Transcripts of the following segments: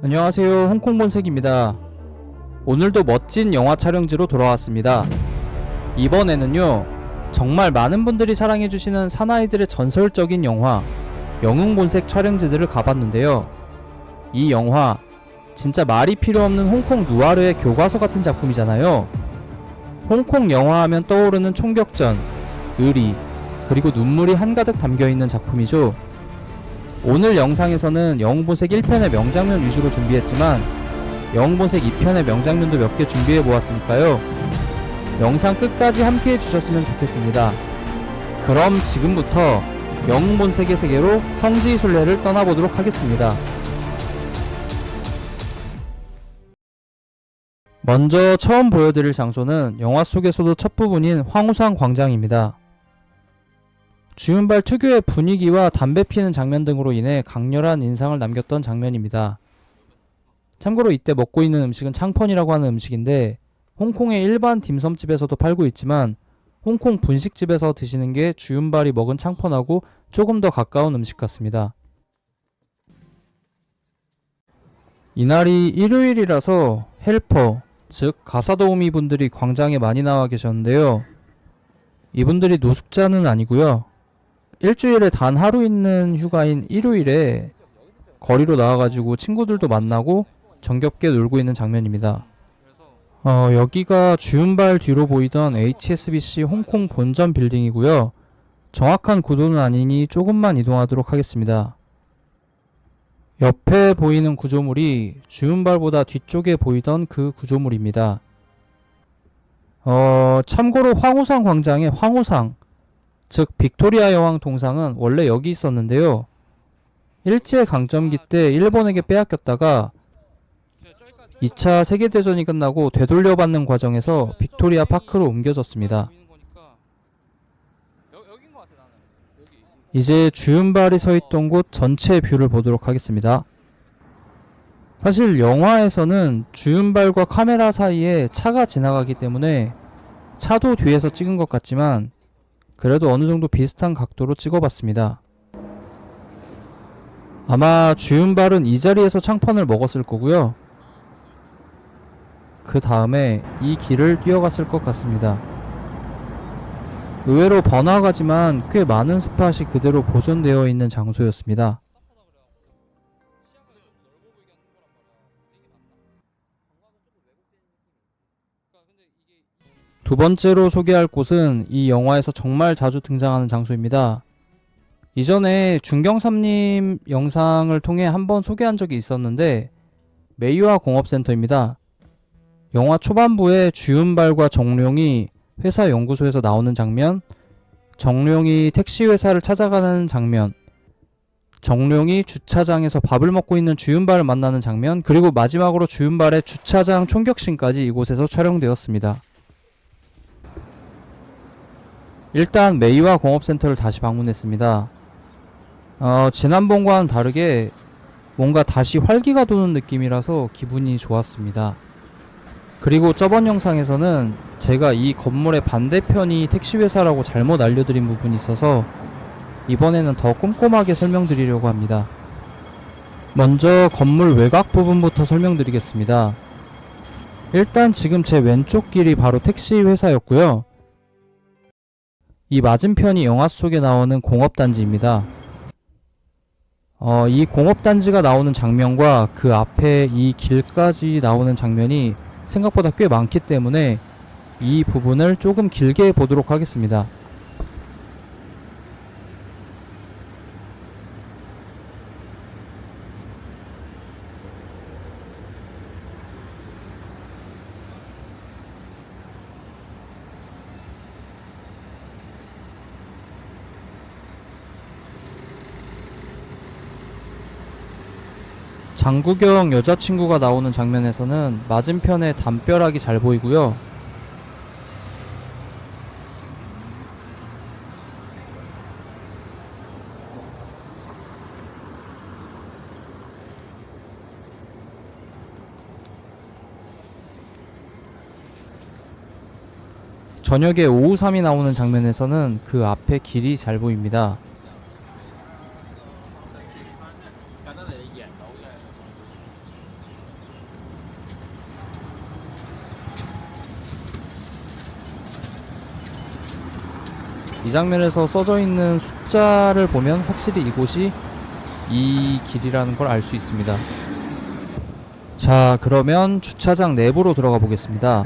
안녕하세요, 홍콩본색입니다. 오늘도 멋진 영화 촬영지로 돌아왔습니다. 이번에는요, 정말 많은 분들이 사랑해주시는 사나이들의 전설적인 영화 영웅본색 촬영지들을 가봤는데요. 이 영화 진짜 말이 필요 없는 홍콩 누아르의 교과서 같은 작품이잖아요. 홍콩 영화 하면 떠오르는 총격전, 의리, 그리고 눈물이 한가득 담겨있는 작품이죠. 오늘 영상에서는 영웅본색 1편의 명장면 위주로 준비했지만 영웅본색 2편의 명장면도 몇 개 준비해보았으니까요. 영상 끝까지 함께해 주셨으면 좋겠습니다. 그럼 지금부터 영웅본색의 세계로 성지순례를 떠나보도록 하겠습니다. 먼저 처음 보여드릴 장소는 영화 속에서도 첫 부분인 황우산 광장입니다. 주윤발 특유의 분위기와 담배 피는 장면 등으로 인해 강렬한 인상을 남겼던 장면입니다. 참고로 이때 먹고 있는 음식은 창펀이라고 하는 음식인데 홍콩의 일반 딤섬집에서도 팔고 있지만 홍콩 분식집에서 드시는 게 주윤발이 먹은 창펀하고 조금 더 가까운 음식 같습니다. 이날이 일요일이라서 헬퍼, 즉 가사도우미 분들이 광장에 많이 나와 계셨는데요. 이분들이 노숙자는 아니고요. 일주일에 단 하루 있는 휴가인 일요일에 거리로 나와가지고 친구들도 만나고 정겹게 놀고 있는 장면입니다. 여기가 주윤발 뒤로 보이던 HSBC 홍콩 본점 빌딩이고요. 정확한 구도는 아니니 조금만 이동하도록 하겠습니다. 옆에 보이는 구조물이 주윤발보다 뒤쪽에 보이던 그 구조물입니다. 참고로 황우상 광장의 황우상, 즉 빅토리아 여왕 동상은 원래 여기 있었는데요. 일제강점기 때 일본에게 빼앗겼다가 2차 세계대전이 끝나고 되돌려받는 과정에서 빅토리아 파크로 옮겨졌습니다. 이제 주윤발이 서있던 곳 전체 뷰를 보도록 하겠습니다. 사실 영화에서는 주윤발과 카메라 사이에 차가 지나가기 때문에 차도 뒤에서 찍은 것 같지만 그래도 어느 정도 비슷한 각도로 찍어봤습니다. 아마 주윤발은 이 자리에서 창펀을 먹었을 거고요. 그 다음에 이 길을 뛰어갔을 것 같습니다. 의외로 번화가지만 꽤 많은 스팟이 그대로 보존되어 있는 장소였습니다. 두 번째로 소개할 곳은 이 영화에서 정말 자주 등장하는 장소입니다. 이전에 중경삼님 영상을 통해 한번 소개한 적이 있었는데 메이와 공업센터입니다. 영화 초반부에 주윤발과 정룡이 회사 연구소에서 나오는 장면, 정룡이 택시회사를 찾아가는 장면, 정룡이 주차장에서 밥을 먹고 있는 주윤발을 만나는 장면, 그리고 마지막으로 주윤발의 주차장 총격신까지 이곳에서 촬영되었습니다. 일단 메이와 공업센터를 다시 방문했습니다. 지난번과는 다르게 뭔가 다시 활기가 도는 느낌이라서 기분이 좋았습니다. 그리고 저번 영상에서는 제가 이 건물의 반대편이 택시회사라고 잘못 알려드린 부분이 있어서 이번에는 더 꼼꼼하게 설명드리려고 합니다. 먼저 건물 외곽 부분부터 설명드리겠습니다. 일단 지금 제 왼쪽 길이 바로 택시회사였고요. 이 맞은편이 영화 속에 나오는 공업단지입니다. 이 공업단지가 나오는 장면과 그 앞에 이 길까지 나오는 장면이 생각보다 꽤 많기 때문에 이 부분을 조금 길게 보도록 하겠습니다. 장구경 여자친구가 나오는 장면에서는 맞은편에 담벼락이 잘 보이고요. 저녁에 오후삼이 나오는 장면에서는 그 앞에 길이 잘 보입니다. 이 장면에서 써져 있는 숫자를 보면 확실히 이곳이 이 길이라는 걸 알 수 있습니다. 자, 그러면 주차장 내부로 들어가 보겠습니다.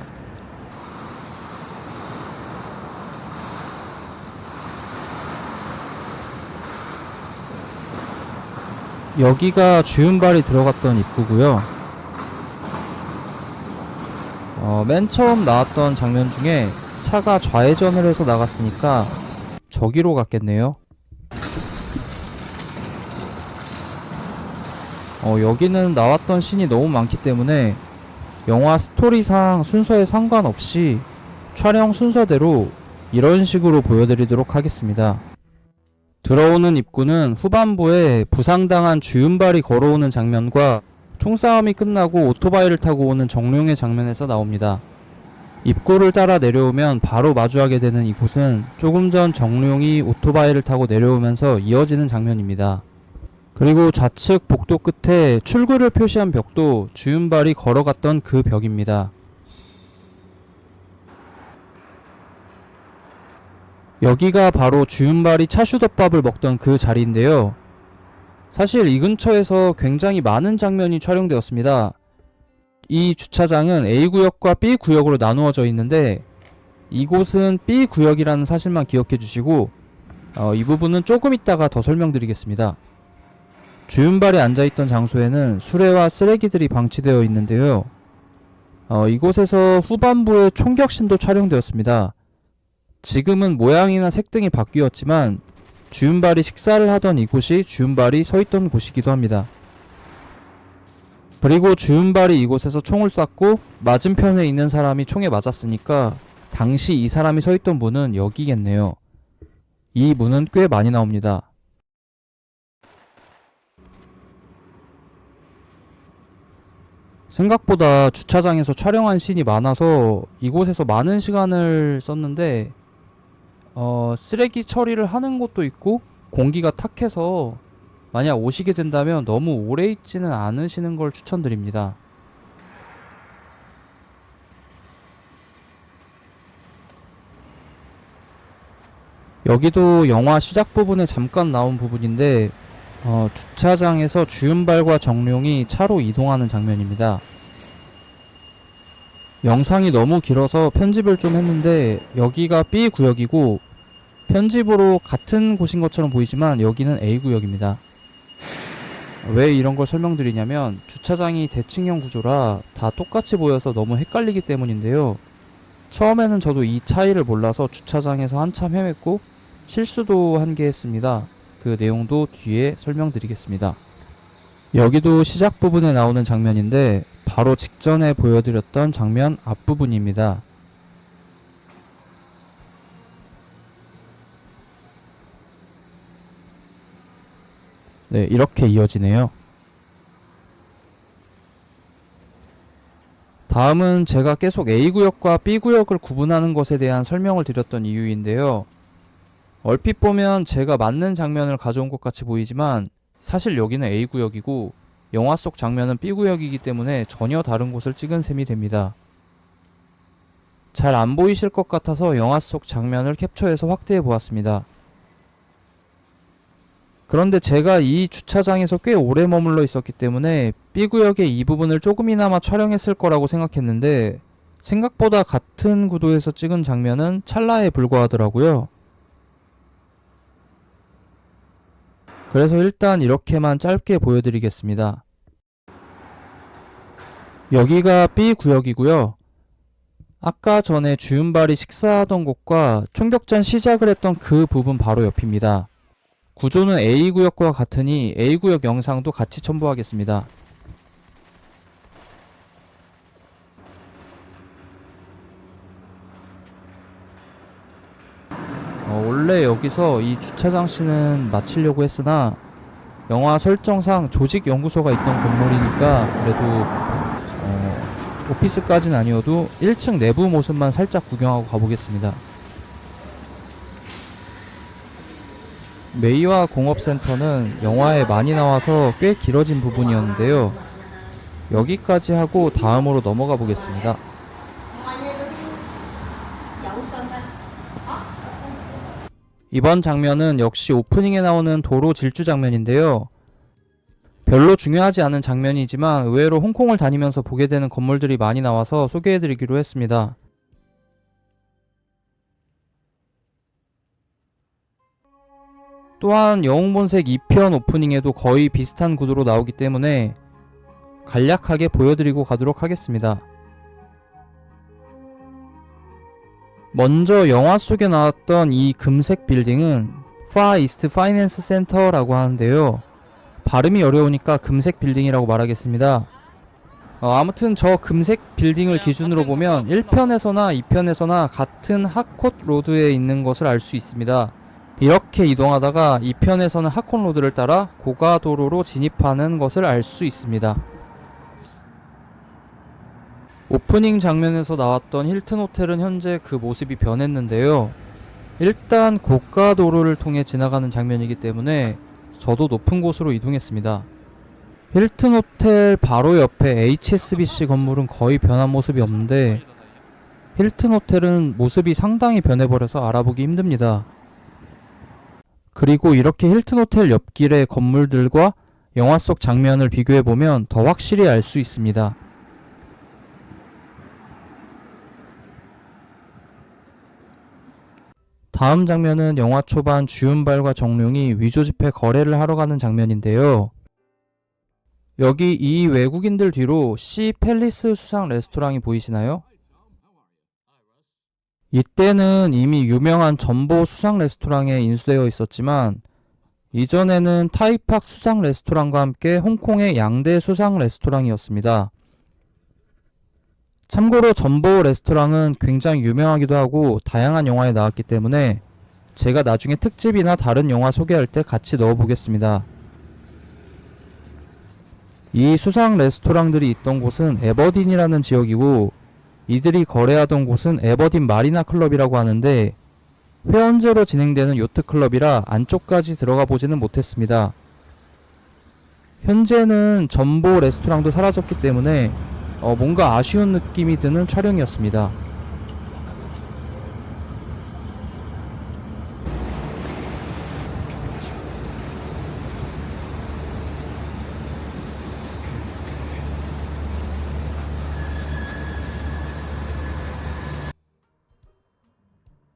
여기가 주윤발이 들어갔던 입구고요. 맨 처음 나왔던 장면 중에 차가 좌회전을 해서 나갔으니까 저기로 갔겠네요. 여기는 나왔던 씬이 너무 많기 때문에 영화 스토리상 순서에 상관없이 촬영 순서대로 이런 식으로 보여드리도록 하겠습니다. 들어오는 입구는 후반부에 부상당한 주윤발이 걸어오는 장면과 총싸움이 끝나고 오토바이를 타고 오는 정룡의 장면에서 나옵니다. 입구를 따라 내려오면 바로 마주하게 되는 이곳은 조금 전 정룡이 오토바이를 타고 내려오면서 이어지는 장면입니다. 그리고 좌측 복도 끝에 출구를 표시한 벽도 주윤발이 걸어갔던 그 벽입니다. 여기가 바로 주윤발이 차슈덮밥을 먹던 그 자리인데요. 사실 이 근처에서 굉장히 많은 장면이 촬영되었습니다. 이 주차장은 A구역과 B구역으로 나누어져 있는데 이곳은 B구역이라는 사실만 기억해 주시고 이 부분은 조금 있다가 더 설명드리겠습니다. 주윤발이 앉아있던 장소에는 수레와 쓰레기들이 방치되어 있는데요. 이곳에서 후반부에 총격신도 촬영되었습니다. 지금은 모양이나 색등이 바뀌었지만 주윤발이 식사를 하던 이곳이 주윤발이 서있던 곳이기도 합니다. 그리고 주윤발이 이곳에서 총을 쐈고 맞은편에 있는 사람이 총에 맞았으니까 당시 이 사람이 서있던 문은 여기겠네요. 이 문은 꽤 많이 나옵니다. 생각보다 주차장에서 촬영한 씬이 많아서 이곳에서 많은 시간을 썼는데 쓰레기 처리를 하는 곳도 있고 공기가 탁해서 만약 오시게 된다면 너무 오래 있지는 않으시는 걸 추천드립니다. 여기도 영화 시작 부분에 잠깐 나온 부분인데 주차장에서 주윤발과 정룡이 차로 이동하는 장면입니다. 영상이 너무 길어서 편집을 좀 했는데 여기가 B구역이고 편집으로 같은 곳인 것처럼 보이지만 여기는 A구역입니다. 왜 이런 걸 설명드리냐면 주차장이 대칭형 구조라 다 똑같이 보여서 너무 헷갈리기 때문인데요. 처음에는 저도 이 차이를 몰라서 주차장에서 한참 헤맸고 실수도 한 개 했습니다. 그 내용도 뒤에 설명드리겠습니다. 여기도 시작 부분에 나오는 장면인데 바로 직전에 보여드렸던 장면 앞부분입니다. 네, 이렇게 이어지네요. 다음은 제가 계속 A구역과 B구역을 구분하는 것에 대한 설명을 드렸던 이유인데요. 얼핏 보면 제가 맞는 장면을 가져온 것 같이 보이지만 사실 여기는 A구역이고 영화 속 장면은 B구역이기 때문에 전혀 다른 곳을 찍은 셈이 됩니다. 잘 안 보이실 것 같아서 영화 속 장면을 캡처해서 확대해 보았습니다. 그런데 제가 이 주차장에서 꽤 오래 머물러 있었기 때문에 B구역의 이 부분을 조금이나마 촬영했을 거라고 생각했는데 생각보다 같은 구도에서 찍은 장면은 찰나에 불과하더라고요. 그래서 일단 이렇게만 짧게 보여드리겠습니다. 여기가 B구역이고요. 아까 전에 주윤발이 식사하던 곳과 총격전 시작을 했던 그 부분 바로 옆입니다. 구조는 A구역과 같으니 A구역 영상도 같이 첨부하겠습니다. 원래 여기서 이 주차장 씬은 마치려고 했으나 영화 설정상 조직연구소가 있던 건물이니까 그래도 오피스까지는 아니어도 1층 내부 모습만 살짝 구경하고 가보겠습니다. 메이와 공업센터는 영화에 많이 나와서 꽤 길어진 부분이었는데요. 여기까지 하고 다음으로 넘어가 보겠습니다. 이번 장면은 역시 오프닝에 나오는 도로 질주 장면인데요. 별로 중요하지 않은 장면이지만 의외로 홍콩을 다니면서 보게 되는 건물들이 많이 나와서 소개해드리기로 했습니다. 또한 영웅본색 2편 오프닝에도 거의 비슷한 구도로 나오기 때문에 간략하게 보여드리고 가도록 하겠습니다. 먼저 영화 속에 나왔던 이 금색 빌딩은 Far East Finance Center라고 하는데요. 발음이 어려우니까 금색 빌딩이라고 말하겠습니다. 아무튼 저 금색 빌딩을 기준으로 보면 1편에서나 2편에서나 같은 핫콧 로드에 있는 것을 알 수 있습니다. 이렇게 이동하다가 2편에서는 핫콧 로드를 따라 고가도로로 진입하는 것을 알 수 있습니다. 오프닝 장면에서 나왔던 힐튼 호텔은 현재 그 모습이 변했는데요. 일단 고가도로를 통해 지나가는 장면이기 때문에 저도 높은 곳으로 이동했습니다. 힐튼 호텔 바로 옆에 HSBC 건물은 거의 변한 모습이 없는데 힐튼 호텔은 모습이 상당히 변해버려서 알아보기 힘듭니다. 그리고 이렇게 힐튼 호텔 옆길의 건물들과 영화 속 장면을 비교해보면 더 확실히 알 수 있습니다. 다음 장면은 영화 초반 주윤발과 정룡이 위조지폐 거래를 하러 가는 장면인데요. 여기 이 외국인들 뒤로 시 팰리스 수상 레스토랑이 보이시나요? 이때는 이미 유명한 전보 수상 레스토랑에 인수되어 있었지만 이전에는 타이팍 수상 레스토랑과 함께 홍콩의 양대 수상 레스토랑이었습니다. 참고로 전보 레스토랑은 굉장히 유명하기도 하고 다양한 영화에 나왔기 때문에 제가 나중에 특집이나 다른 영화 소개할 때 같이 넣어보겠습니다. 이 수상 레스토랑들이 있던 곳은 에버딘이라는 지역이고 이들이 거래하던 곳은 에버딘 마리나 클럽이라고 하는데 회원제로 진행되는 요트클럽이라 안쪽까지 들어가 보지는 못했습니다. 현재는 전보 레스토랑도 사라졌기 때문에 뭔가 아쉬운 느낌이 드는 촬영이었습니다.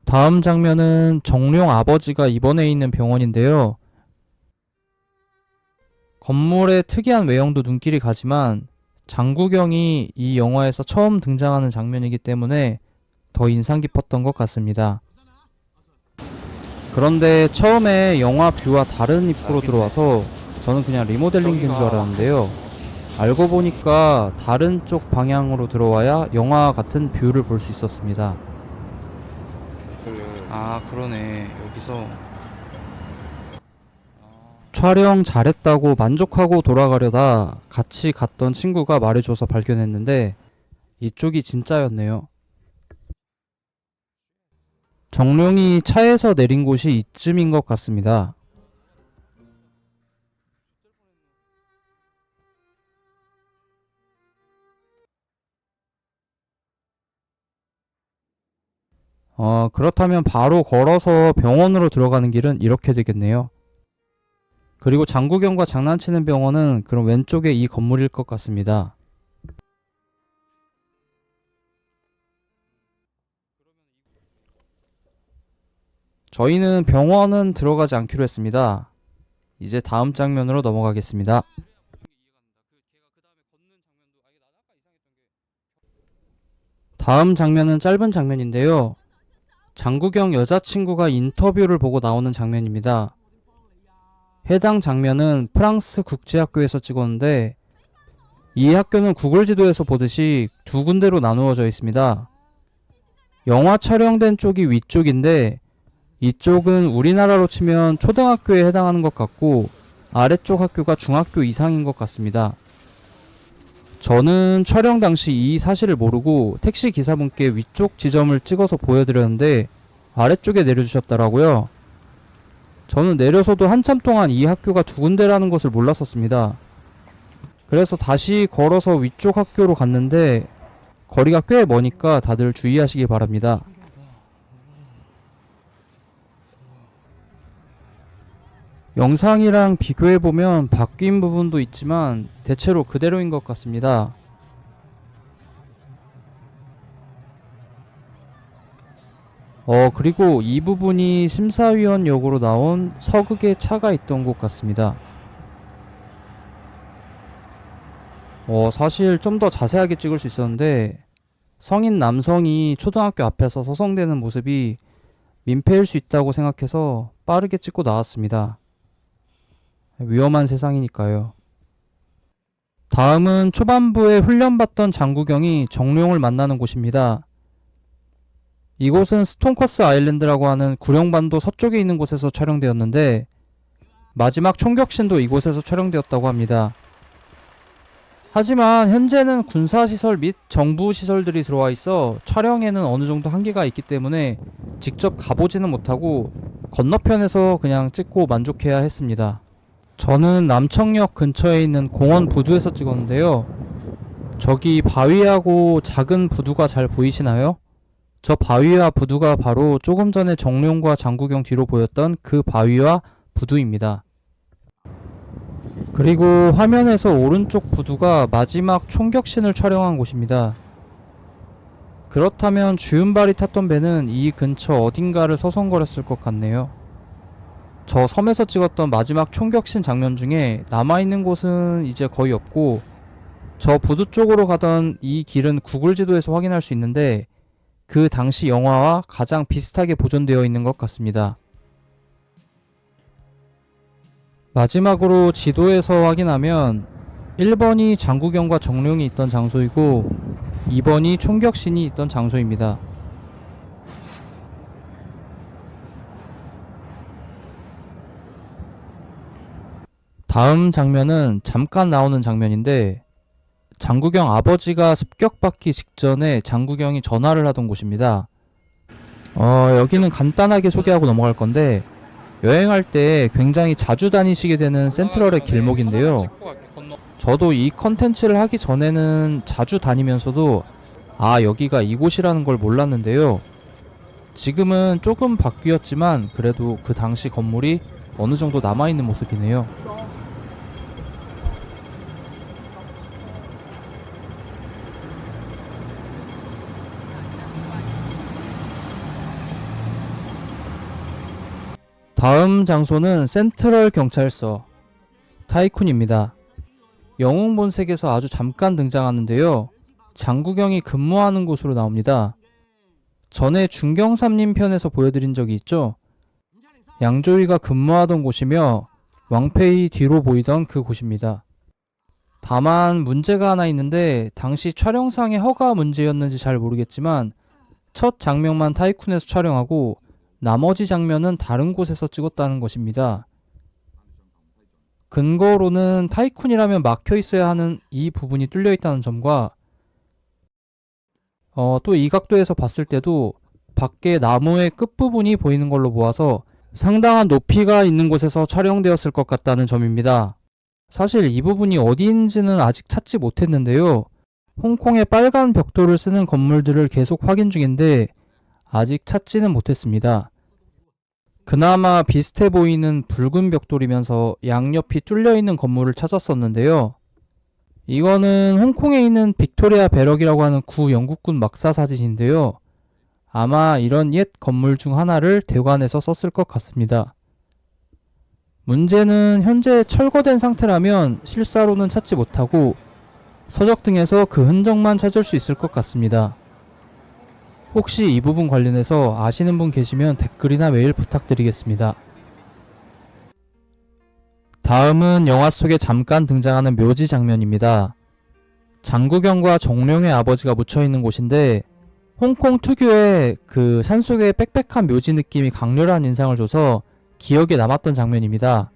다음 장면은 정룡 아버지가 입원해 있는 병원인데요. 건물의 특이한 외형도 눈길이 가지만 장국영이 이 영화에서 처음 등장하는 장면이기 때문에 더 인상 깊었던 것 같습니다. 그런데 처음에 영화 뷰와 다른 입구로 들어와서 저는 그냥 리모델링 된 줄 알았는데요. 알고 보니까 다른 쪽 방향으로 들어와야 영화 같은 뷰를 볼 수 있었습니다. 아, 그러네. 여기서 촬영 잘했다고 만족하고 돌아가려다 같이 갔던 친구가 말해줘서 발견했는데 이쪽이 진짜였네요. 정룡이 차에서 내린 곳이 이쯤인 것 같습니다. 그렇다면 바로 걸어서 병원으로 들어가는 길은 이렇게 되겠네요. 그리고 장국영과 장난치는 병원은 그럼 왼쪽에 이 건물일 것 같습니다. 저희는 병원은 들어가지 않기로 했습니다. 이제 다음 장면으로 넘어가겠습니다. 다음 장면은 짧은 장면인데요. 장국영 여자친구가 인터뷰를 보고 나오는 장면입니다. 해당 장면은 프랑스 국제학교에서 찍었는데 이 학교는 구글 지도에서 보듯이 두 군데로 나누어져 있습니다. 영화 촬영된 쪽이 위쪽인데 이쪽은 우리나라로 치면 초등학교에 해당하는 것 같고 아래쪽 학교가 중학교 이상인 것 같습니다. 저는 촬영 당시 이 사실을 모르고 택시 기사분께 위쪽 지점을 찍어서 보여드렸는데 아래쪽에 내려주셨더라고요. 저는 내려서도 한참 동안 이 학교가 두 군데라는 것을 몰랐었습니다. 그래서 다시 걸어서 위쪽 학교로 갔는데 거리가 꽤 머니까 다들 주의하시기 바랍니다. 영상이랑 비교해보면 바뀐 부분도 있지만 대체로 그대로인 것 같습니다. 그리고 이 부분이 심사위원 역으로 나온 서극의 차가 있던 곳 같습니다. 사실 좀 더 자세하게 찍을 수 있었는데 성인 남성이 초등학교 앞에서 서성대는 모습이 민폐일 수 있다고 생각해서 빠르게 찍고 나왔습니다. 위험한 세상이니까요. 다음은 초반부에 훈련받던 장구경이 정룡을 만나는 곳입니다. 이곳은 스톤커스 아일랜드라고 하는 구룡반도 서쪽에 있는 곳에서 촬영되었는데 마지막 총격신도 이곳에서 촬영되었다고 합니다. 하지만 현재는 군사시설 및 정부시설들이 들어와 있어 촬영에는 어느 정도 한계가 있기 때문에 직접 가보지는 못하고 건너편에서 그냥 찍고 만족해야 했습니다. 저는 남청역 근처에 있는 공원 부두에서 찍었는데요. 저기 바위하고 작은 부두가 잘 보이시나요? 저 바위와 부두가 바로 조금 전에 정룡과 장구경 뒤로 보였던 그 바위와 부두입니다. 그리고 화면에서 오른쪽 부두가 마지막 총격신을 촬영한 곳입니다. 그렇다면 주윤발이 탔던 배는 이 근처 어딘가를 서성거렸을 것 같네요. 저 섬에서 찍었던 마지막 총격신 장면 중에 남아있는 곳은 이제 거의 없고 저 부두 쪽으로 가던 이 길은 구글 지도에서 확인할 수 있는데 그 당시 영화와 가장 비슷하게 보존되어 있는 것 같습니다. 마지막으로 지도에서 확인하면 1번이 장구경과 정룡이 있던 장소이고 2번이 총격신이 있던 장소입니다. 다음 장면은 잠깐 나오는 장면인데 장구경 아버지가 습격받기 직전에 장구경이 전화를 하던 곳입니다. 여기는 간단하게 소개하고 넘어갈 건데 여행할 때 굉장히 자주 다니시게 되는 센트럴의 길목인데요. 저도 이 컨텐츠를 하기 전에는 자주 다니면서도 여기가 이곳이라는 걸 몰랐는데요. 지금은 조금 바뀌었지만 그래도 그 당시 건물이 어느 정도 남아있는 모습이네요. 다음 장소는 센트럴 경찰서 타이쿤입니다. 영웅본색에서 아주 잠깐 등장하는데요. 장구경이 근무하는 곳으로 나옵니다. 전에 중경삼림 편에서 보여드린 적이 있죠. 양조위가 근무하던 곳이며 왕페이 뒤로 보이던 그 곳입니다. 다만 문제가 하나 있는데 당시 촬영상의 허가 문제였는지 잘 모르겠지만 첫 장면만 타이쿤에서 촬영하고 나머지 장면은 다른 곳에서 찍었다는 것입니다. 근거로는 타이쿤이라면 막혀 있어야 하는 이 부분이 뚫려 있다는 점과 또 이 각도에서 봤을 때도 밖에 나무의 끝부분이 보이는 걸로 보아서 상당한 높이가 있는 곳에서 촬영되었을 것 같다는 점입니다. 사실 이 부분이 어디인지는 아직 찾지 못했는데요. 홍콩의 빨간 벽돌을 쓰는 건물들을 계속 확인 중인데 아직 찾지는 못했습니다. 그나마 비슷해 보이는 붉은 벽돌이면서 양옆이 뚫려있는 건물을 찾았었는데요. 이거는 홍콩에 있는 빅토리아 배럭이라고 하는 구 영국군 막사 사진인데요. 아마 이런 옛 건물 중 하나를 대관해서 썼을 것 같습니다. 문제는 현재 철거된 상태라면 실사로는 찾지 못하고 서적 등에서 그 흔적만 찾을 수 있을 것 같습니다. 혹시 이 부분 관련해서 아시는 분 계시면 댓글이나 메일 부탁드리겠습니다. 다음은 영화 속에 잠깐 등장하는 묘지 장면입니다. 장구경과 정룡의 아버지가 묻혀있는 곳인데 홍콩 특유의 그 산속의 빽빽한 묘지 느낌이 강렬한 인상을 줘서 기억에 남았던 장면입니다.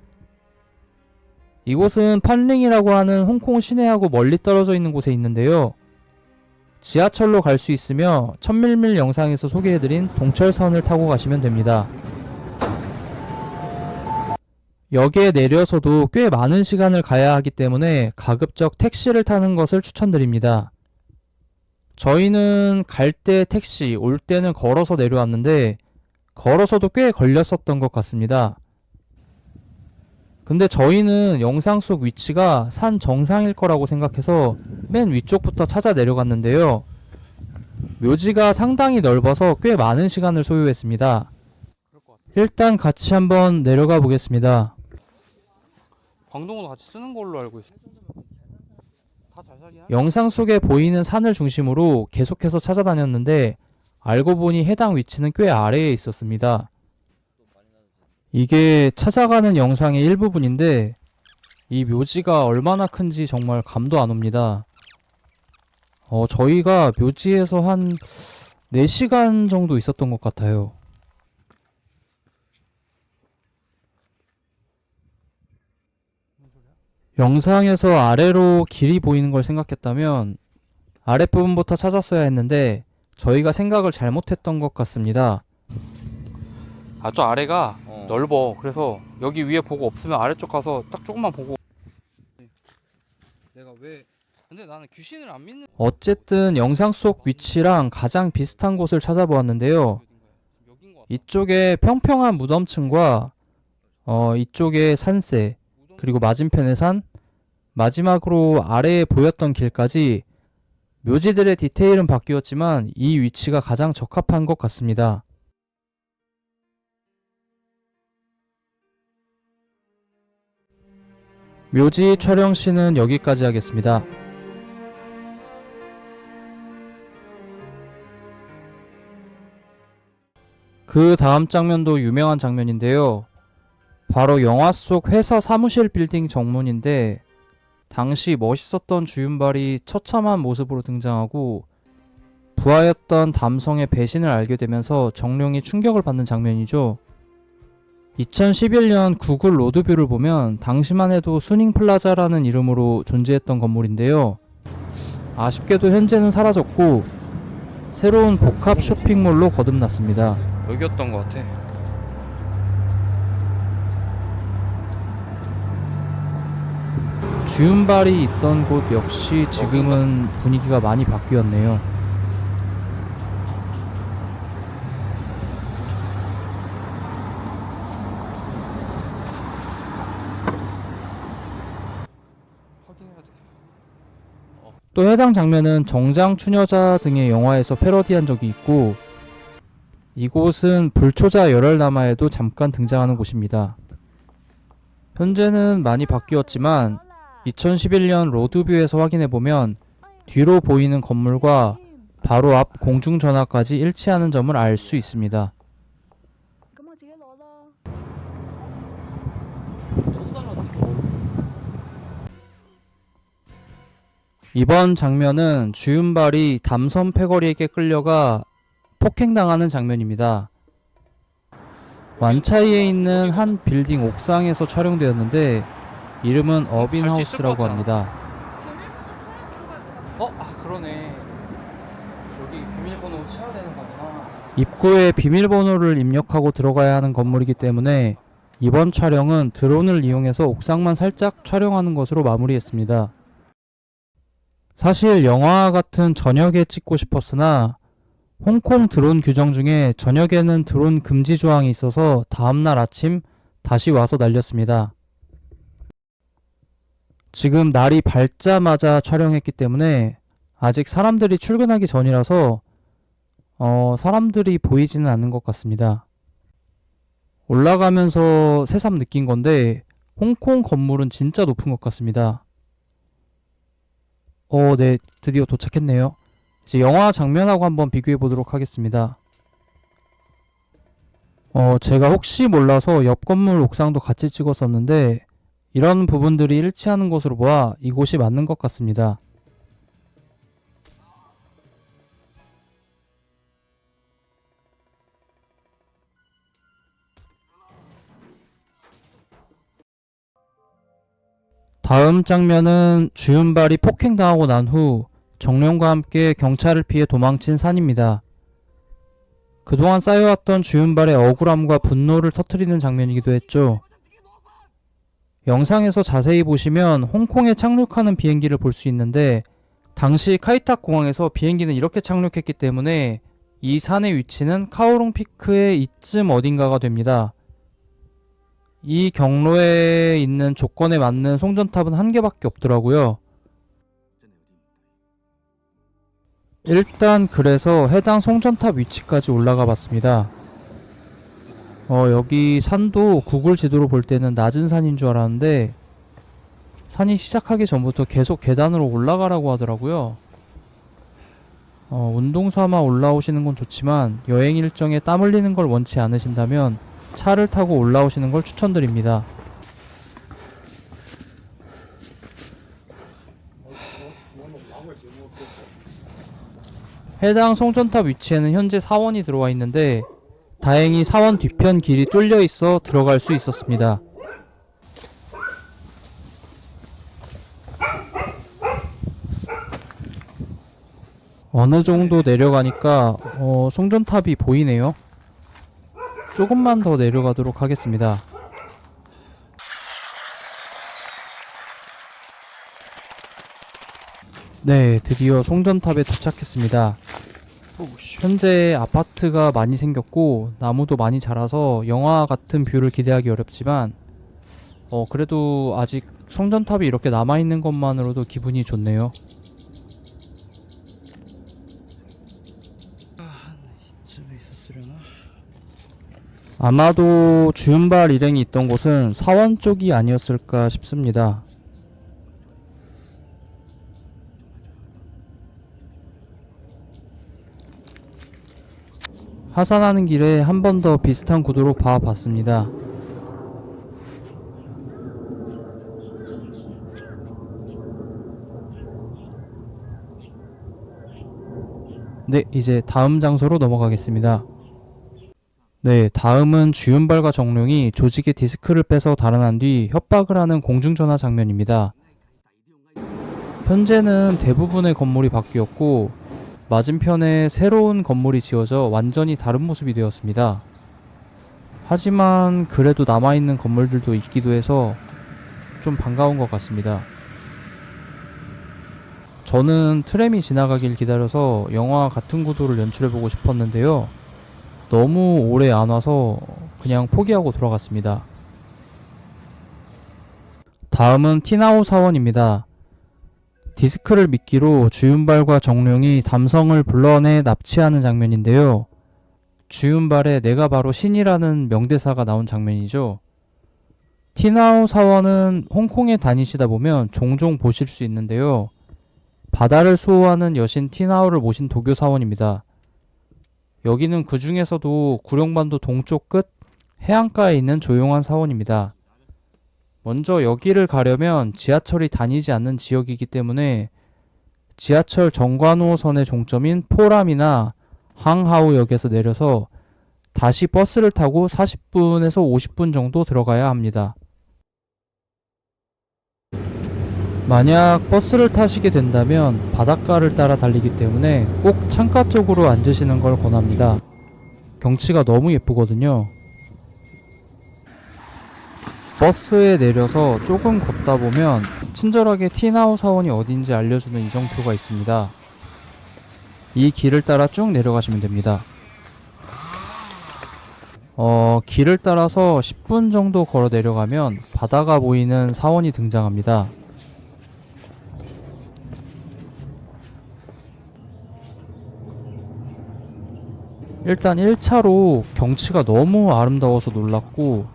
이곳은 판링이라고 하는 홍콩 시내하고 멀리 떨어져 있는 곳에 있는데요. 지하철로 갈 수 있으며 천밀밀 영상에서 소개해드린 동철선을 타고 가시면 됩니다. 역에 내려서도 꽤 많은 시간을 가야 하기 때문에 가급적 택시를 타는 것을 추천드립니다. 저희는 갈 때 택시, 올 때는 걸어서 내려왔는데 걸어서도 꽤 걸렸었던 것 같습니다. 근데 저희는 영상 속 위치가 산 정상일 거라고 생각해서 맨 위쪽부터 찾아 내려갔는데요. 묘지가 상당히 넓어서 꽤 많은 시간을 소요했습니다. 일단 같이 한번 내려가 보겠습니다. 광동으로 같이 쓰는 걸로 알고 있어요. 영상 속에 보이는 산을 중심으로 계속해서 찾아다녔는데 알고 보니 해당 위치는 꽤 아래에 있었습니다. 이게 찾아가는 영상의 일부분인데 이 묘지가 얼마나 큰지 정말 감도 안 옵니다. 저희가 묘지에서 한 4시간 정도 있었던 것 같아요. 영상에서 아래로 길이 보이는 걸 생각했다면 아랫부분부터 찾았어야 했는데 저희가 생각을 잘못했던 것 같습니다. 저 아래가 넓어. 그래서 여기 위에 보고 없으면 아래쪽 가서 딱 조금만 보고. 내가 왜? 근데 나는 귀신을 안 믿는. 어쨌든 영상 속 위치랑 가장 비슷한 곳을 찾아보았는데요. 이쪽에 평평한 무덤층과 이쪽에 산세, 그리고 맞은편의 산, 마지막으로 아래에 보였던 길까지 묘지들의 디테일은 바뀌었지만 이 위치가 가장 적합한 것 같습니다. 묘지 촬영 시는 여기까지 하겠습니다. 그 다음 장면도 유명한 장면인데요. 바로 영화 속 회사 사무실 빌딩 정문인데 당시 멋있었던 주윤발이 처참한 모습으로 등장하고 부하였던 담성의 배신을 알게 되면서 정룡이 충격을 받는 장면이죠. 2011년 구글 로드뷰를 보면 당시만 해도 수닝플라자라는 이름으로 존재했던 건물인데요. 아쉽게도 현재는 사라졌고 새로운 복합 쇼핑몰로 거듭났습니다. 여기였던 것 같아. 주윤발이 있던 곳 역시 지금은 분위기가 많이 바뀌었네요. 또 해당 장면은 정장추녀자 등의 영화에서 패러디한 적이 있고 이곳은 불초자 열혈남아에도 잠깐 등장하는 곳입니다. 현재는 많이 바뀌었지만 2011년 로드뷰에서 확인해보면 뒤로 보이는 건물과 바로 앞 공중전화까지 일치하는 점을 알 수 있습니다. 이번 장면은 주윤발이 담선 패거리에게 끌려가 폭행당하는 장면입니다. 완차이에 있는 한 빌딩 옥상에서 촬영되었는데 이름은 어빈하우스라고 합니다. 그러네. 여기 비밀번호 쳐야 되는 거구나. 입구에 비밀번호를 입력하고 들어가야 하는 건물이기 때문에 이번 촬영은 드론을 이용해서 옥상만 살짝 촬영하는 것으로 마무리했습니다. 사실 영화 같은 저녁에 찍고 싶었으나 홍콩 드론 규정 중에 저녁에는 드론 금지 조항이 있어서 다음날 아침 다시 와서 날렸습니다. 지금 날이 밝자마자 촬영했기 때문에 아직 사람들이 출근하기 전이라서 사람들이 보이지는 않는 것 같습니다. 올라가면서 새삼 느낀 건데 홍콩 건물은 진짜 높은 것 같습니다. 네, 드디어 도착했네요. 이제 영화 장면하고 한번 비교해 보도록 하겠습니다. 제가 혹시 몰라서 옆 건물 옥상도 같이 찍었었는데 이런 부분들이 일치하는 것으로 보아 이곳이 맞는 것 같습니다. 다음 장면은 주윤발이 폭행당하고 난 후 정룡과 함께 경찰을 피해 도망친 산입니다. 그동안 쌓여왔던 주윤발의 억울함과 분노를 터뜨리는 장면이기도 했죠. 영상에서 자세히 보시면 홍콩에 착륙하는 비행기를 볼 수 있는데 당시 카이탁 공항에서 비행기는 이렇게 착륙했기 때문에 이 산의 위치는 카오롱 피크의 이쯤 어딘가가 됩니다. 이 경로에 있는 조건에 맞는 송전탑은 한 개밖에 없더라고요. 일단 그래서 해당 송전탑 위치까지 올라가 봤습니다. 여기 산도 구글 지도로 볼 때는 낮은 산인 줄 알았는데 산이 시작하기 전부터 계속 계단으로 올라가라고 하더라고요. 운동 삼아 올라오시는 건 좋지만 여행 일정에 땀 흘리는 걸 원치 않으신다면 차를 타고 올라오시는 걸 추천드립니다. 해당 송전탑 위치에는 현재 사원이 들어와 있는데 다행히 사원 뒤편 길이 뚫려 있어 들어갈 수 있었습니다. 어느 정도 내려가니까 송전탑이 보이네요. 조금만 더 내려가도록 하겠습니다. 네, 드디어 송전탑에 도착했습니다. 현재 아파트가 많이 생겼고 나무도 많이 자라서 영화 같은 뷰를 기대하기 어렵지만 그래도 아직 송전탑이 이렇게 남아있는 것만으로도 기분이 좋네요. 아마도 주윤발 일행이 있던 곳은 사원 쪽이 아니었을까 싶습니다. 하산하는 길에 한 번 더 비슷한 구도로 봐봤습니다. 네, 이제 다음 장소로 넘어가겠습니다. 네, 다음은 주윤발과 정룡이 조직의 디스크를 빼서 달아난 뒤 협박을 하는 공중전화 장면입니다. 현재는 대부분의 건물이 바뀌었고 맞은편에 새로운 건물이 지어져 완전히 다른 모습이 되었습니다. 하지만 그래도 남아있는 건물들도 있기도 해서 좀 반가운 것 같습니다. 저는 트램이 지나가길 기다려서 영화 같은 구도를 연출해보고 싶었는데요. 너무 오래 안 와서 그냥 포기하고 돌아갔습니다. 다음은 티나오 사원입니다. 디스크를 미끼로 주윤발과 정룡이 담성을 불러내 납치하는 장면인데요. 주윤발의 내가 바로 신이라는 명대사가 나온 장면이죠. 티나오 사원은 홍콩에 다니시다 보면 종종 보실 수 있는데요. 바다를 수호하는 여신 티나오를 모신 도교 사원입니다. 여기는 그 중에서도 구룡반도 동쪽 끝 해안가에 있는 조용한 사원입니다. 먼저 여기를 가려면 지하철이 다니지 않는 지역이기 때문에 지하철 정관호선의 종점인 포람이나 항하우역에서 내려서 다시 버스를 타고 40분에서 50분 정도 들어가야 합니다. 만약 버스를 타시게 된다면 바닷가를 따라 달리기 때문에 꼭 창가 쪽으로 앉으시는 걸 권합니다. 경치가 너무 예쁘거든요. 버스에 내려서 조금 걷다 보면 친절하게 티나오 사원이 어딘지 알려주는 이정표가 있습니다. 이 길을 따라 쭉 내려가시면 됩니다. 길을 따라서 10분 정도 걸어 내려가면 바다가 보이는 사원이 등장합니다. 일단 1차로 경치가 너무 아름다워서 놀랐고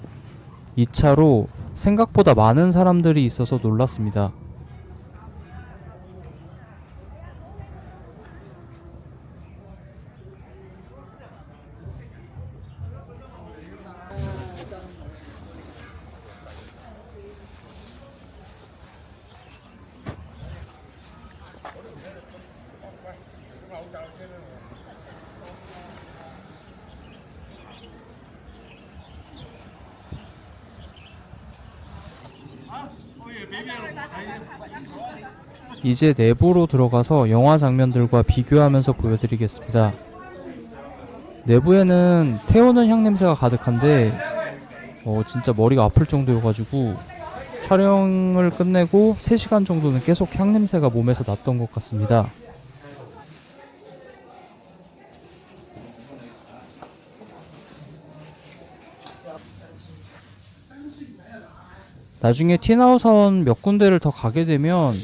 2차로 생각보다 많은 사람들이 있어서 놀랐습니다. 이제 내부로 들어가서 영화 장면들과 비교하면서 보여드리겠습니다. 내부에는 태우는 향 냄새가 가득한데 진짜 머리가 아플 정도여가지고 촬영을 끝내고 3시간 정도는 계속 향 냄새가 몸에서 났던 것 같습니다. 나중에 티나우 사원 몇 군데를 더 가게 되면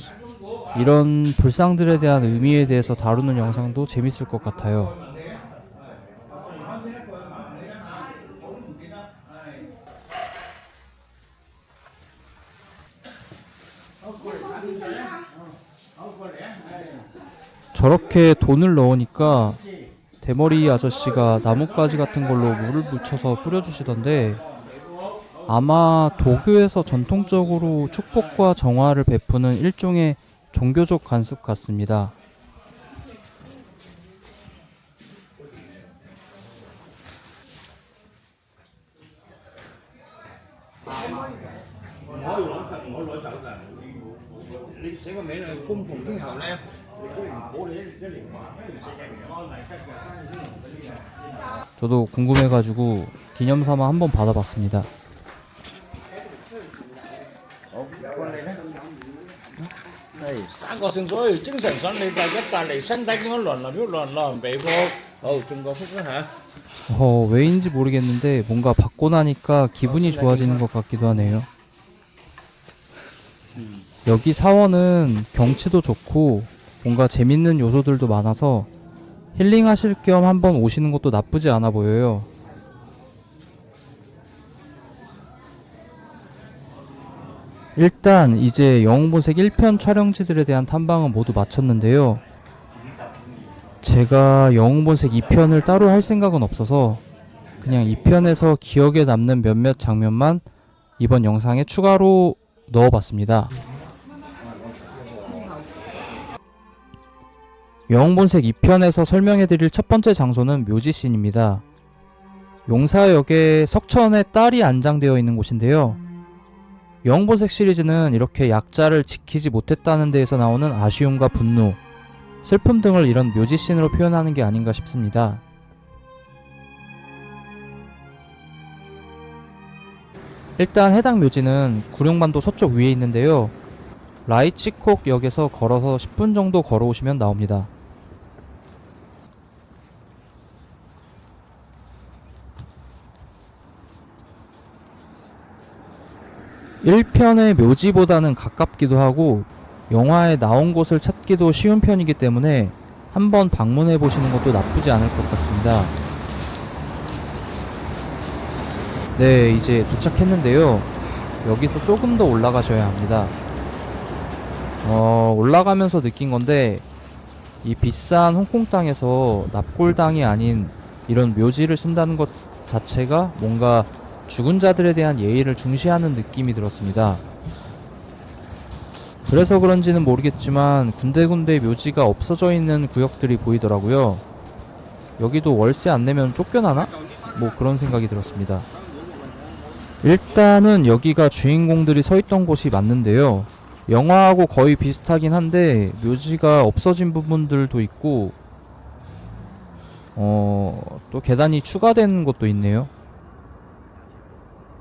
이런 불상들에 대한 의미에 대해서 다루는 영상도 재밌을 것 같아요. 저렇게 돈을 넣으니까 대머리 아저씨가 나뭇가지 같은 걸로 물을 묻혀서 뿌려주시던데, 아마 도교에서 전통적으로 축복과 정화를 베푸는 일종의 종교적 관습 같습니다. 저도 궁금해가지고 기념삼아 한번 받아봤습니다. có xương rối chứng sản xuất lên ta rất ta lại sanh tay nó lòn bị vô 좀 거 phúc hả? 왜인지 모르겠는데 뭔가 받고 나니까 기분이 좋아지는 것 같기도 하네요. 여기 사원은 경치도 좋고 뭔가 재밌는 요소들도 많아서 힐링하실 겸 한번 오시는 것도 나쁘지 않아 보여요. 일단 이제 영웅본색 1편 촬영지들에 대한 탐방은 모두 마쳤는데요. 제가 영웅본색 2편을 따로 할 생각은 없어서 그냥 2편에서 기억에 남는 몇몇 장면만 이번 영상에 추가로 넣어봤습니다. 영웅본색 2편에서 설명해드릴 첫 번째 장소는 묘지씬입니다. 용사역에 석천의 딸이 안장되어 있는 곳인데요. 영웅본색 시리즈는 이렇게 약자를 지키지 못했다는 데에서 나오는 아쉬움과 분노, 슬픔 등을 이런 묘지씬으로 표현하는 게 아닌가 싶습니다. 일단 해당 묘지는 구룡반도 서쪽 위에 있는데요. 라이치콕 역에서 걸어서 10분 정도 걸어오시면 나옵니다. (1편의) 묘지보다는 가깝기도 하고 영화에 나온 곳을 찾기도 쉬운 편이기 때문에 한번 방문해 보시는 것도 나쁘지 않을 것 같습니다. 네, 이제 도착했는데요. 여기서 조금 더 올라가셔야 합니다. 올라가면서 느낀 건데, 이 비싼 홍콩 땅에서 납골 당이 아닌 이런 묘지를 쓴다는 것 자체가 뭔가 죽은 자들에 대한 예의를 중시하는 느낌이 들었습니다. 그래서 그런지는 모르겠지만 군데군데 묘지가 없어져 있는 구역들이 보이더라고요. 여기도 월세 안 내면 쫓겨나나? 뭐 그런 생각이 들었습니다. 일단은 여기가 주인공들이 서 있던 곳이 맞는데요. 영화하고 거의 비슷하긴 한데 묘지가 없어진 부분들도 있고 또 계단이 추가된 곳도 있네요.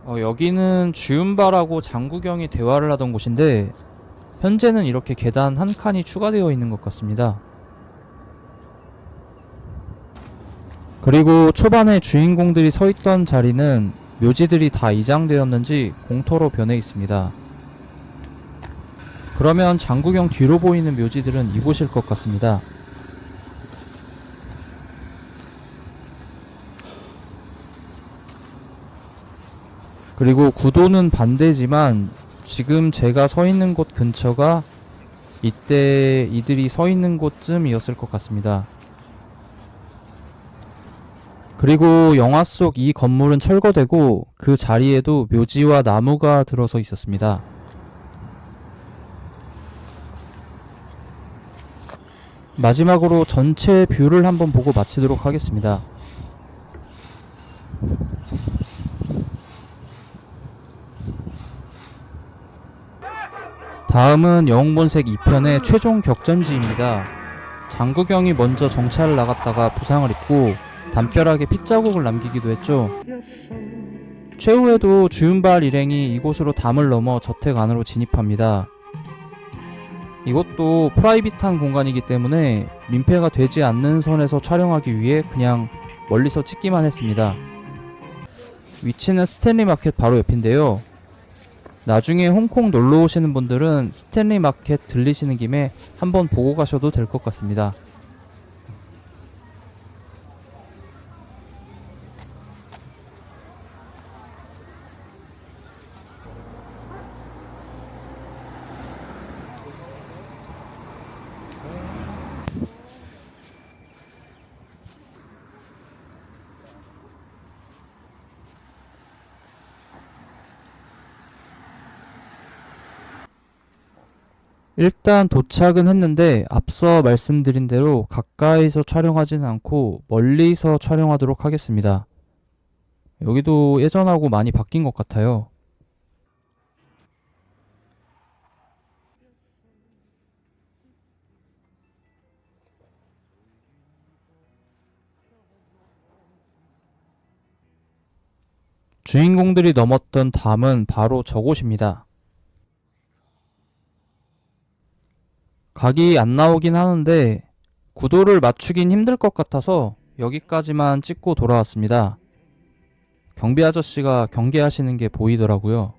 여기는 주윤바라고 장구경이 대화를 하던 곳인데 현재는 이렇게 계단 한 칸이 추가되어 있는 것 같습니다. 그리고 초반에 주인공들이 서 있던 자리는 묘지들이 다 이장되었는지 공터로 변해 있습니다. 그러면 장구경 뒤로 보이는 묘지들은 이곳일 것 같습니다. 그리고 구도는 반대지만 지금 제가 서 있는 곳 근처가 이때 이들이 서 있는 곳쯤이었을 것 같습니다. 그리고 영화 속 이 건물은 철거되고 그 자리에도 묘지와 나무가 들어서 있었습니다. 마지막으로 전체 뷰를 한번 보고 마치도록 하겠습니다. 다음은 영웅본색 2편의 최종 격전지입니다. 장구경이 먼저 정찰을 나갔다가 부상을 입고 담벼락에 핏자국을 남기기도 했죠. 최후에도 주윤발 일행이 이곳으로 담을 넘어 저택 안으로 진입합니다. 이것도 프라이빗한 공간이기 때문에 민폐가 되지 않는 선에서 촬영하기 위해 그냥 멀리서 찍기만 했습니다. 위치는 스탠리 마켓 바로 옆인데요. 나중에 홍콩 놀러 오시는 분들은 스탠리 마켓 들리시는 김에 한번 보고 가셔도 될 것 같습니다. 일단 도착은 했는데 앞서 말씀드린 대로 가까이서 촬영하지는 않고 멀리서 촬영하도록 하겠습니다. 여기도 예전하고 많이 바뀐 것 같아요. 주인공들이 넘었던 담은 바로 저곳입니다. 각이 안 나오긴 하는데 구도를 맞추긴 힘들 것 같아서 여기까지만 찍고 돌아왔습니다. 경비 아저씨가 경계하시는 게 보이더라고요.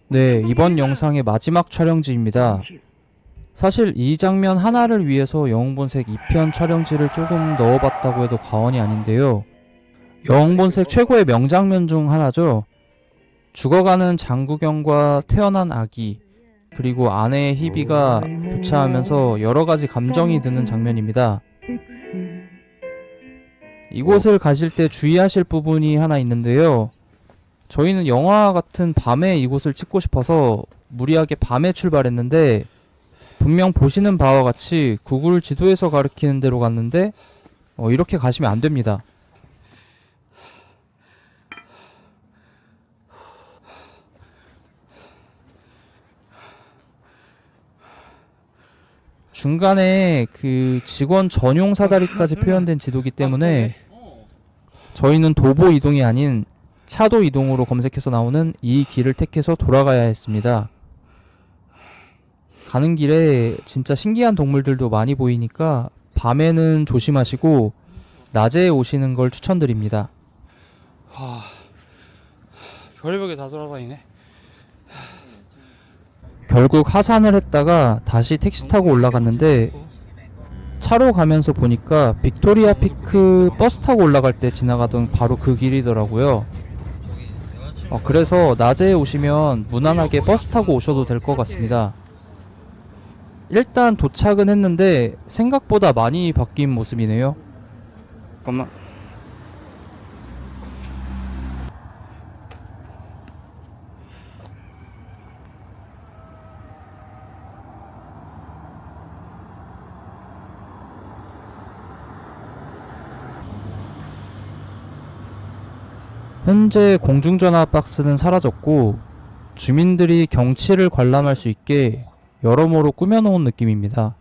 네, 이번 영상의 마지막 촬영지입니다. 사실 이 장면 하나를 위해서 영웅본색 2편 촬영지를 조금 넣어봤다고 해도 과언이 아닌데요. 영웅본색 최고의 명장면 중 하나죠. 죽어가는 장구경과 태어난 아기, 그리고 아내의 희비가 교차하면서 여러가지 감정이 드는 장면입니다. 이곳을 가실 때 주의하실 부분이 하나 있는데요. 저희는 영화 같은 밤에 이곳을 찍고 싶어서 무리하게 밤에 출발했는데 분명 보시는 바와 같이 구글 지도에서 가리키는 대로 갔는데 이렇게 가시면 안 됩니다. 중간에 그 직원 전용 사다리까지 표현된 지도기 때문에 저희는 도보 이동이 아닌 차도 이동으로 검색해서 나오는 이 길을 택해서 돌아가야 했습니다. 가는 길에 진짜 신기한 동물들도 많이 보이니까 밤에는 조심하시고 낮에 오시는 걸 추천드립니다. 별의별 게 다 돌아다니네. 결국 하산을 했다가 다시 택시 타고 올라갔는데 차로 가면서 보니까 빅토리아 피크 버스 타고 올라갈 때 지나가던 바로 그 길이더라고요. 그래서 낮에 오시면 무난하게 버스 타고 오셔도 될 것 같습니다. 일단 도착은 했는데 생각보다 많이 바뀐 모습이네요. 잠깐만. 현재 공중전화 박스는 사라졌고 주민들이 경치를 관람할 수 있게 여러모로 꾸며놓은 느낌입니다.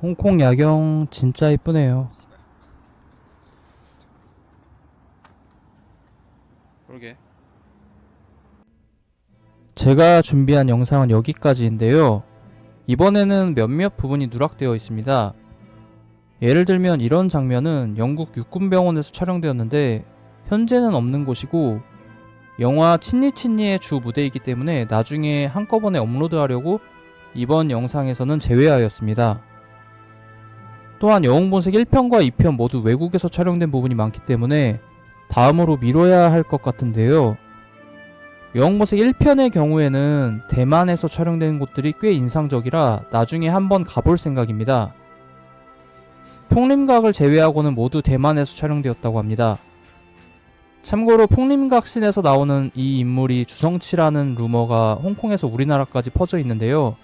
홍콩 야경 진짜 이쁘네요. 그러게. 제가 준비한 영상은 여기까지인데요. 이번에는 몇몇 부분이 누락되어 있습니다. 예를 들면 이런 장면은 영국 육군병원에서 촬영되었는데 현재는 없는 곳이고 영화 친니친니의 주 무대이기 때문에 나중에 한꺼번에 업로드하려고 이번 영상에서는 제외하였습니다. 또한 영웅본색 1편과 2편 모두 외국에서 촬영된 부분이 많기 때문에 다음으로 미뤄야 할 것 같은데요. 영웅본색 1편의 경우에는 대만에서 촬영된 곳들이 꽤 인상적이라 나중에 한번 가볼 생각입니다. 풍림각을 제외하고는 모두 대만에서 촬영되었다고 합니다. 참고로 풍림각 씬에서 나오는 이 인물이 주성치라는 루머가 홍콩에서 우리나라까지 퍼져 있는데요.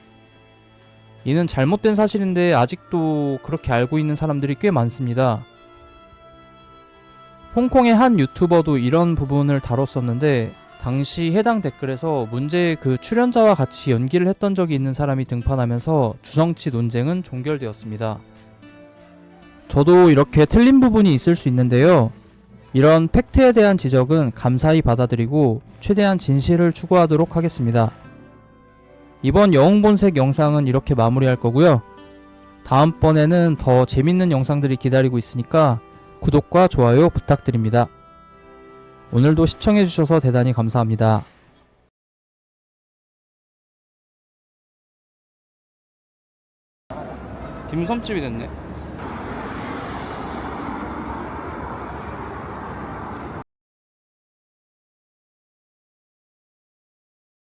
이는 잘못된 사실인데 아직도 그렇게 알고 있는 사람들이 꽤 많습니다. 홍콩의 한 유튜버도 이런 부분을 다뤘었는데 당시 해당 댓글에서 문제의 그 출연자와 같이 연기를 했던 적이 있는 사람이 등판하면서 주성치 논쟁은 종결되었습니다. 저도 이렇게 틀린 부분이 있을 수 있는데요. 이런 팩트에 대한 지적은 감사히 받아들이고 최대한 진실을 추구하도록 하겠습니다. 이번 영웅본색 영상은 이렇게 마무리할 거고요. 다음번에는 더 재밌는 영상들이 기다리고 있으니까 구독과 좋아요 부탁드립니다. 오늘도 시청해주셔서 대단히 감사합니다. 딤섬집이 됐네.